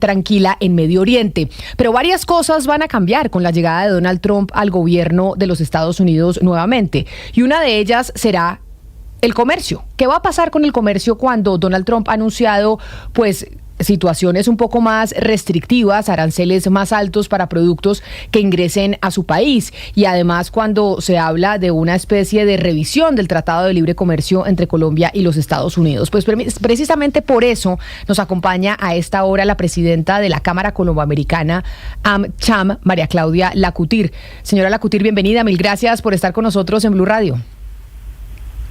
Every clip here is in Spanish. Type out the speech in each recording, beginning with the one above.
tranquila en Medio Oriente. Pero varias cosas van a cambiar con la llegada de Donald Trump al gobierno de los Estados Unidos nuevamente. Y una de ellas será el comercio. ¿Qué va a pasar con el comercio cuando Donald Trump ha anunciado, pues, situaciones un poco más restrictivas, aranceles más altos para productos que ingresen a su país? Y además cuando se habla de una especie de revisión del Tratado de Libre Comercio entre Colombia y los Estados Unidos. Pues precisamente por eso nos acompaña a esta hora la presidenta de la Cámara Colomboamericana, AmCham, María Claudia Lacutir. Señora Lacutir, bienvenida. Mil gracias por estar con nosotros en Blue Radio.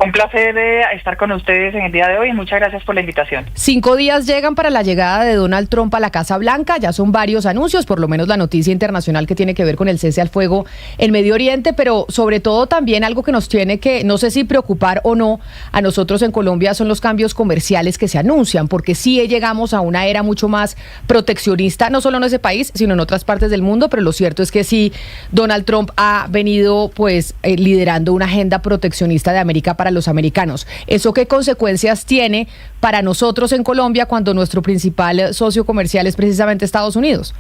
Un placer estar con ustedes en el día de hoy y muchas gracias por la invitación. 5 días llegan para la llegada de Donald Trump a la Casa Blanca, ya son varios anuncios, por lo menos la noticia internacional que tiene que ver con el cese al fuego en Medio Oriente, pero sobre todo también algo que nos tiene que, no sé si preocupar o no, a nosotros en Colombia son los cambios comerciales que se anuncian, porque sí llegamos a una era mucho más proteccionista, no solo en ese país, sino en otras partes del mundo, pero lo cierto es que sí, Donald Trump ha venido pues liderando una agenda proteccionista de América para los americanos. ¿Eso qué consecuencias tiene para nosotros en Colombia cuando nuestro principal socio comercial es precisamente Estados Unidos?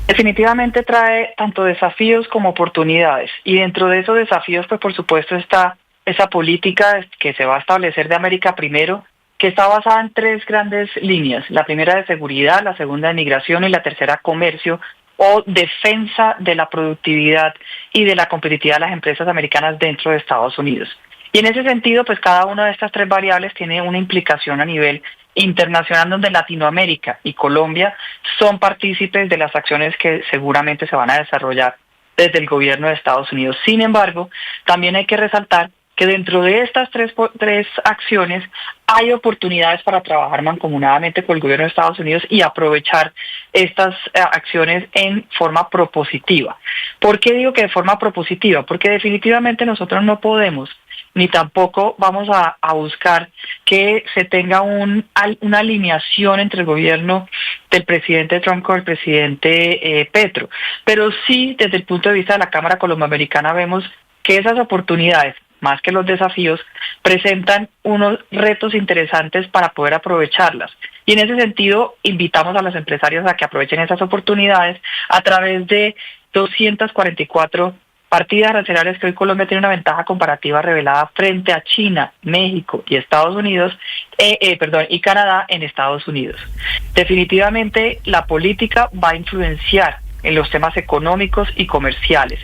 Definitivamente trae tanto desafíos como oportunidades, y dentro de esos desafíos pues por supuesto está esa política que se va a establecer de América Primero, que está basada en 3 grandes líneas: la primera de seguridad, la segunda de migración y la tercera comercio o defensa de la productividad y de la competitividad de las empresas americanas dentro de Estados Unidos. Y en ese sentido, pues cada una de estas 3 variables tiene una implicación a nivel internacional, donde Latinoamérica y Colombia son partícipes de las acciones que seguramente se van a desarrollar desde el gobierno de Estados Unidos. Sin embargo, también hay que resaltar que dentro de estas tres acciones hay oportunidades para trabajar mancomunadamente con el gobierno de Estados Unidos y aprovechar estas acciones en forma propositiva. ¿Por qué digo que de forma propositiva? Porque definitivamente nosotros no podemos ni tampoco vamos a buscar que se tenga una alineación entre el gobierno del presidente Trump con el presidente Petro. Pero sí, desde el punto de vista de la Cámara Colomboamericana, vemos que esas oportunidades, más que los desafíos, presentan unos retos interesantes para poder aprovecharlas. Y en ese sentido, invitamos a los empresarios a que aprovechen esas oportunidades a través de 244 partidas arancelarias que hoy Colombia tiene una ventaja comparativa revelada frente a China, México y Estados Unidos, y Canadá en Estados Unidos. Definitivamente la política va a influenciar en los temas económicos y comerciales,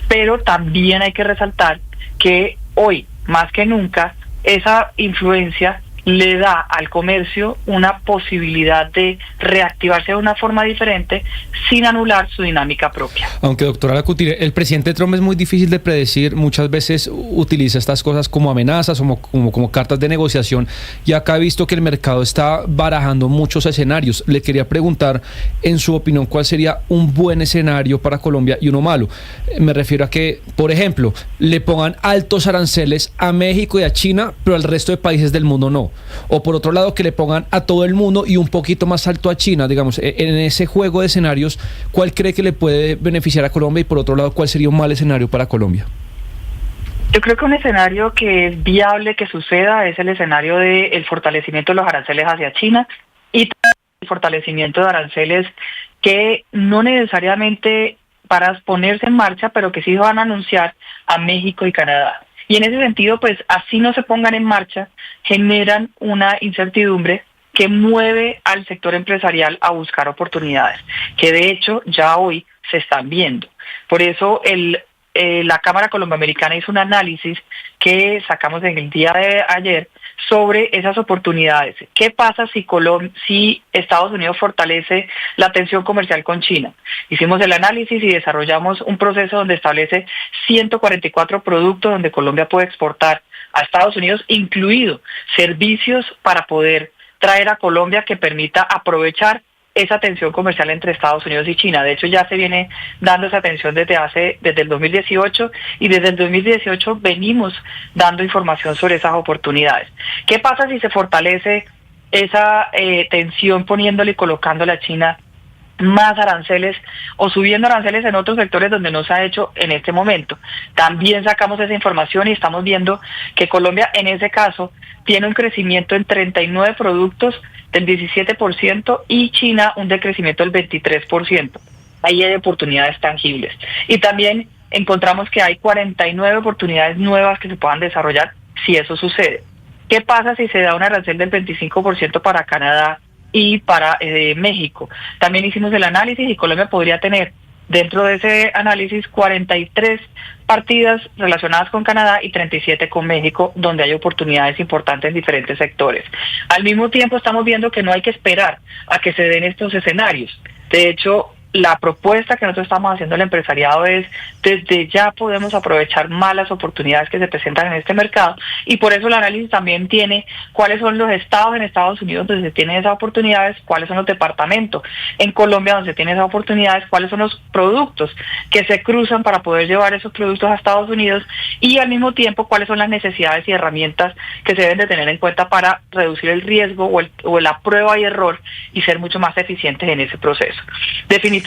pero también hay que resaltar que hoy, más que nunca, esa influencia le da al comercio una posibilidad de reactivarse de una forma diferente sin anular su dinámica propia. Aunque, doctora Lacutir, el presidente Trump es muy difícil de predecir, muchas veces utiliza estas cosas como amenazas, como cartas de negociación, y acá he visto que el mercado está barajando muchos escenarios. Le quería preguntar, en su opinión, ¿cuál sería un buen escenario para Colombia y uno malo? Me refiero a que, por ejemplo, le pongan altos aranceles a México y a China, pero al resto de países del mundo no. O por otro lado, que le pongan a todo el mundo y un poquito más alto a China. Digamos, en ese juego de escenarios, ¿cuál cree que le puede beneficiar a Colombia? Y por otro lado, ¿cuál sería un mal escenario para Colombia? Yo creo que un escenario que es viable que suceda es el escenario del fortalecimiento de los aranceles hacia China y el fortalecimiento de aranceles que no necesariamente para ponerse en marcha, pero que sí van a anunciar a México y Canadá. Y en ese sentido, pues así no se pongan en marcha, generan una incertidumbre que mueve al sector empresarial a buscar oportunidades, que de hecho ya hoy se están viendo. Por eso la Cámara Colomboamericana hizo un análisis que sacamos en el día de ayer sobre esas oportunidades. ¿Qué pasa si Estados Unidos fortalece la tensión comercial con China? Hicimos el análisis y desarrollamos un proceso donde establece 144 productos donde Colombia puede exportar a Estados Unidos, incluido servicios para poder traer a Colombia que permita aprovechar esa tensión comercial entre Estados Unidos y China. De hecho, ya se viene dando esa tensión desde el 2018, y desde el 2018 venimos dando información sobre esas oportunidades. ¿Qué pasa si se fortalece esa tensión poniéndole y colocándole a China más aranceles o subiendo aranceles en otros sectores donde no se ha hecho en este momento. También sacamos esa información y estamos viendo que Colombia en ese caso tiene un crecimiento en 39 productos del 17% y China un decrecimiento del 23%. Ahí hay oportunidades tangibles. Y también encontramos que hay 49 oportunidades nuevas que se puedan desarrollar si eso sucede. ¿Qué pasa si se da un arancel del 25% para Canadá y para México? También hicimos el análisis y Colombia podría tener dentro de ese análisis 43 partidas relacionadas con Canadá y 37 con México, donde hay oportunidades importantes en diferentes sectores. Al mismo tiempo estamos viendo que no hay que esperar a que se den estos escenarios. De hecho, la propuesta que nosotros estamos haciendo al empresariado es, desde ya podemos aprovechar más las oportunidades que se presentan en este mercado, y por eso el análisis también tiene cuáles son los estados en Estados Unidos donde se tienen esas oportunidades, cuáles son los departamentos en Colombia donde se tienen esas oportunidades, cuáles son los productos que se cruzan para poder llevar esos productos a Estados Unidos, y al mismo tiempo cuáles son las necesidades y herramientas que se deben de tener en cuenta para reducir el riesgo o la prueba y error y ser mucho más eficientes en ese proceso. Definitivamente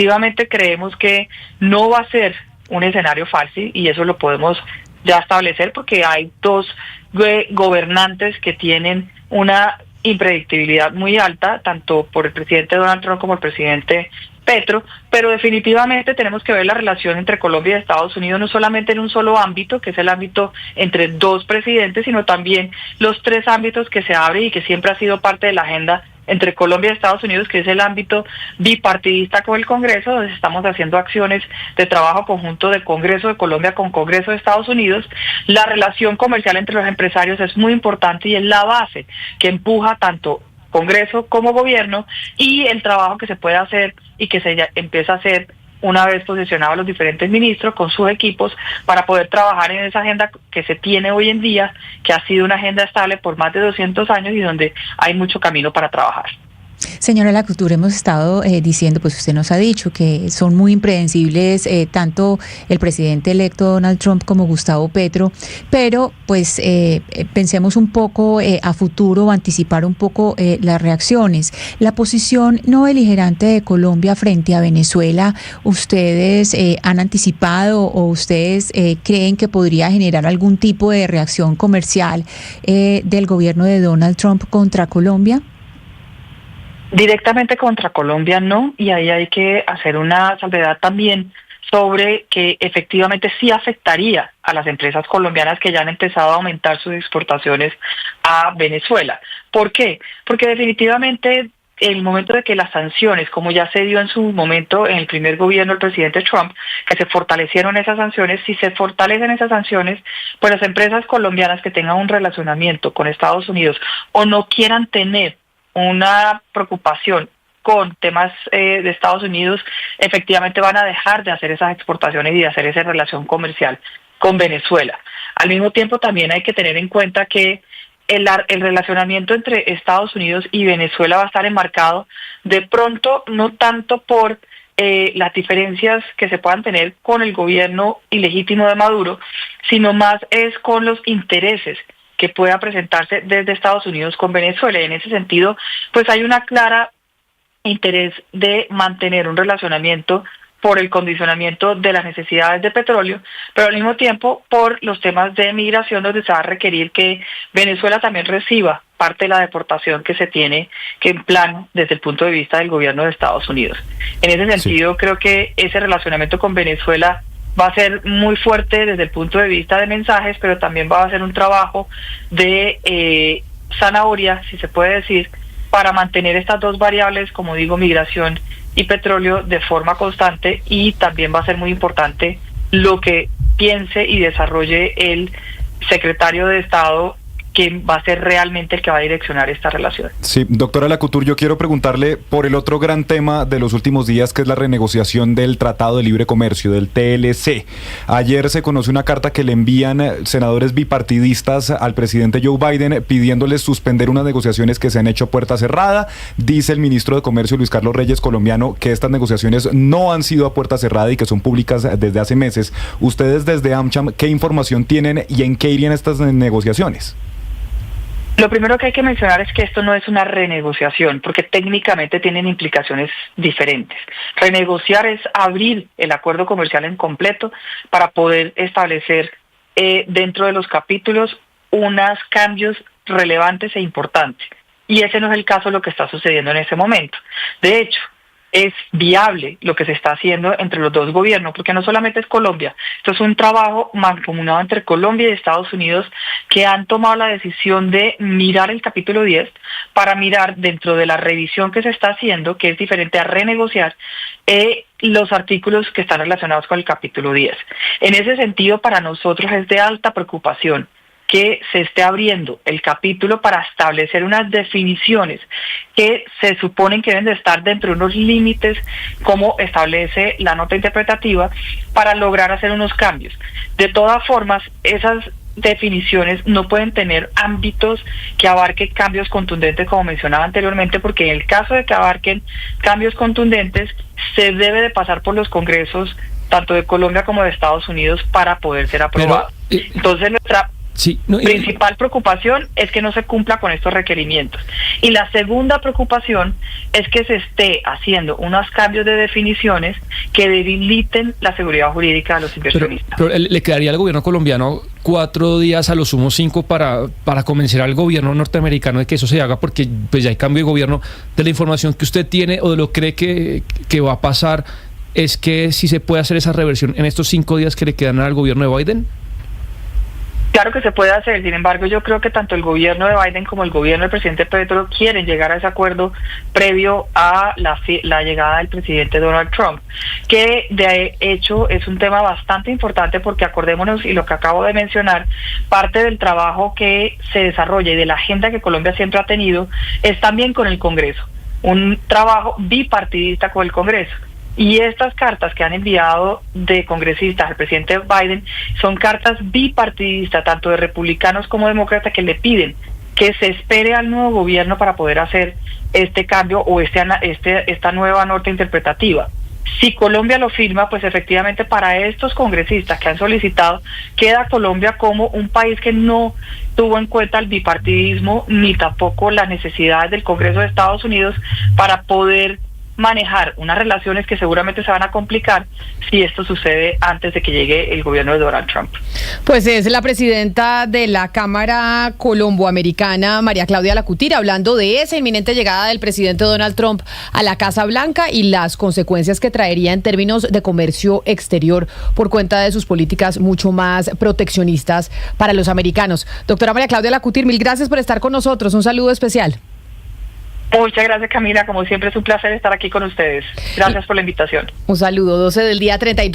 creemos que no va a ser un escenario fácil, y eso lo podemos ya establecer porque hay dos gobernantes que tienen una impredictibilidad muy alta, tanto por el presidente Donald Trump como el presidente Petro, pero definitivamente tenemos que ver la relación entre Colombia y Estados Unidos no solamente en un solo ámbito, que es el ámbito entre dos presidentes, sino también los tres ámbitos que se abren y que siempre ha sido parte de la agenda entre Colombia y Estados Unidos, que es el ámbito bipartidista con el Congreso, donde estamos haciendo acciones de trabajo conjunto del Congreso de Colombia con Congreso de Estados Unidos. La relación comercial entre los empresarios es muy importante y es la base que empuja tanto Congreso como gobierno, y el trabajo que se puede hacer y que se empieza a hacer una vez posicionados los diferentes ministros con sus equipos para poder trabajar en esa agenda que se tiene hoy en día, que ha sido una agenda estable por más de 200 años y donde hay mucho camino para trabajar. Señora Lacutur, hemos estado diciendo, pues usted nos ha dicho que son muy impredecibles tanto el presidente electo Donald Trump como Gustavo Petro, pero pues pensemos un poco a futuro, anticipar un poco las reacciones. La posición no beligerante de Colombia frente a Venezuela, ¿ustedes han anticipado o ustedes creen que podría generar algún tipo de reacción comercial del gobierno de Donald Trump contra Colombia? Directamente contra Colombia no, y ahí hay que hacer una salvedad también sobre que efectivamente sí afectaría a las empresas colombianas que ya han empezado a aumentar sus exportaciones a Venezuela. ¿Por qué? Porque definitivamente el momento de que las sanciones, como ya se dio en su momento en el primer gobierno del presidente Trump, que se fortalecieron esas sanciones, si se fortalecen esas sanciones, pues las empresas colombianas que tengan un relacionamiento con Estados Unidos o no quieran tener una preocupación con temas de Estados Unidos, efectivamente van a dejar de hacer esas exportaciones y de hacer esa relación comercial con Venezuela. Al mismo tiempo también hay que tener en cuenta que el relacionamiento entre Estados Unidos y Venezuela va a estar enmarcado de pronto no tanto por las diferencias que se puedan tener con el gobierno ilegítimo de Maduro, sino más es con los intereses que pueda presentarse desde Estados Unidos con Venezuela. Y en ese sentido, pues hay una clara interés de mantener un relacionamiento por el condicionamiento de las necesidades de petróleo, pero al mismo tiempo por los temas de migración, donde se va a requerir que Venezuela también reciba parte de la deportación que se tiene que en plan desde el punto de vista del gobierno de Estados Unidos. En ese sentido, creo que ese relacionamiento con Venezuela va a ser muy fuerte desde el punto de vista de mensajes, pero también va a ser un trabajo de zanahoria, si se puede decir, para mantener estas dos variables, como digo, migración y petróleo, de forma constante, y también va a ser muy importante lo que piense y desarrolle el secretario de Estado, que va a ser realmente el que va a direccionar esta relación. Sí, doctora Lacutur, yo quiero preguntarle por el otro gran tema de los últimos días, que es la renegociación del Tratado de Libre Comercio, del TLC. Ayer se conoce una carta que le envían senadores bipartidistas al presidente Joe Biden pidiéndoles suspender unas negociaciones que se han hecho a puerta cerrada. Dice el ministro de Comercio, Luis Carlos Reyes, colombiano, que estas negociaciones no han sido a puerta cerrada y que son públicas desde hace meses. Ustedes desde AmCham, ¿qué información tienen y en qué irían estas negociaciones? Lo primero que hay que mencionar es que esto no es una renegociación, porque técnicamente tienen implicaciones diferentes. Renegociar es abrir el acuerdo comercial en completo para poder establecer dentro de los capítulos unos cambios relevantes e importantes. Y ese no es el caso de lo que está sucediendo en ese momento. De hecho, es viable lo que se está haciendo entre los dos gobiernos, porque no solamente es Colombia, esto es un trabajo mancomunado entre Colombia y Estados Unidos que han tomado la decisión de mirar el capítulo 10 para mirar dentro de la revisión que se está haciendo, que es diferente a renegociar, los artículos que están relacionados con el capítulo 10. En ese sentido, para nosotros es de alta preocupación que se esté abriendo el capítulo para establecer unas definiciones que se suponen que deben de estar dentro de unos límites como establece la nota interpretativa para lograr hacer unos cambios. De todas formas, esas definiciones no pueden tener ámbitos que abarquen cambios contundentes como mencionaba anteriormente, porque en el caso de que abarquen cambios contundentes se debe de pasar por los congresos tanto de Colombia como de Estados Unidos para poder ser aprobado. Entonces nuestra principal preocupación es que no se cumpla con estos requerimientos. Y la segunda preocupación es que se esté haciendo unos cambios de definiciones que debiliten la seguridad jurídica de los inversionistas. Pero le quedaría al gobierno colombiano 4 días, a lo sumo 5, para convencer al gobierno norteamericano de que eso se haga, porque pues ya hay cambio de gobierno. De la información que usted tiene o de lo que cree que va a pasar, ¿es que si se puede hacer esa reversión en estos 5 días que le quedan al gobierno de Biden? Claro que se puede hacer, sin embargo yo creo que tanto el gobierno de Biden como el gobierno del presidente Petro quieren llegar a ese acuerdo previo a la llegada del presidente Donald Trump, que de hecho es un tema bastante importante porque acordémonos, y lo que acabo de mencionar, parte del trabajo que se desarrolla y de la agenda que Colombia siempre ha tenido es también con el Congreso, un trabajo bipartidista con el Congreso. Y estas cartas que han enviado de congresistas al presidente Biden son cartas bipartidistas, tanto de republicanos como demócratas, que le piden que se espere al nuevo gobierno para poder hacer este cambio o esta nueva nota interpretativa. Si Colombia lo firma, pues efectivamente para estos congresistas que han solicitado, queda Colombia como un país que no tuvo en cuenta el bipartidismo ni tampoco las necesidades del Congreso de Estados Unidos para poder manejar unas relaciones que seguramente se van a complicar si esto sucede antes de que llegue el gobierno de Donald Trump. Pues es la presidenta de la Cámara Colomboamericana, María Claudia Lacutir, hablando de esa inminente llegada del presidente Donald Trump a la Casa Blanca y las consecuencias que traería en términos de comercio exterior por cuenta de sus políticas mucho más proteccionistas para los americanos. Doctora María Claudia Lacutir, mil gracias por estar con nosotros. Un saludo especial. Muchas gracias, Camila. Como siempre es un placer estar aquí con ustedes. Gracias por la invitación. Un saludo. 12 del día 32.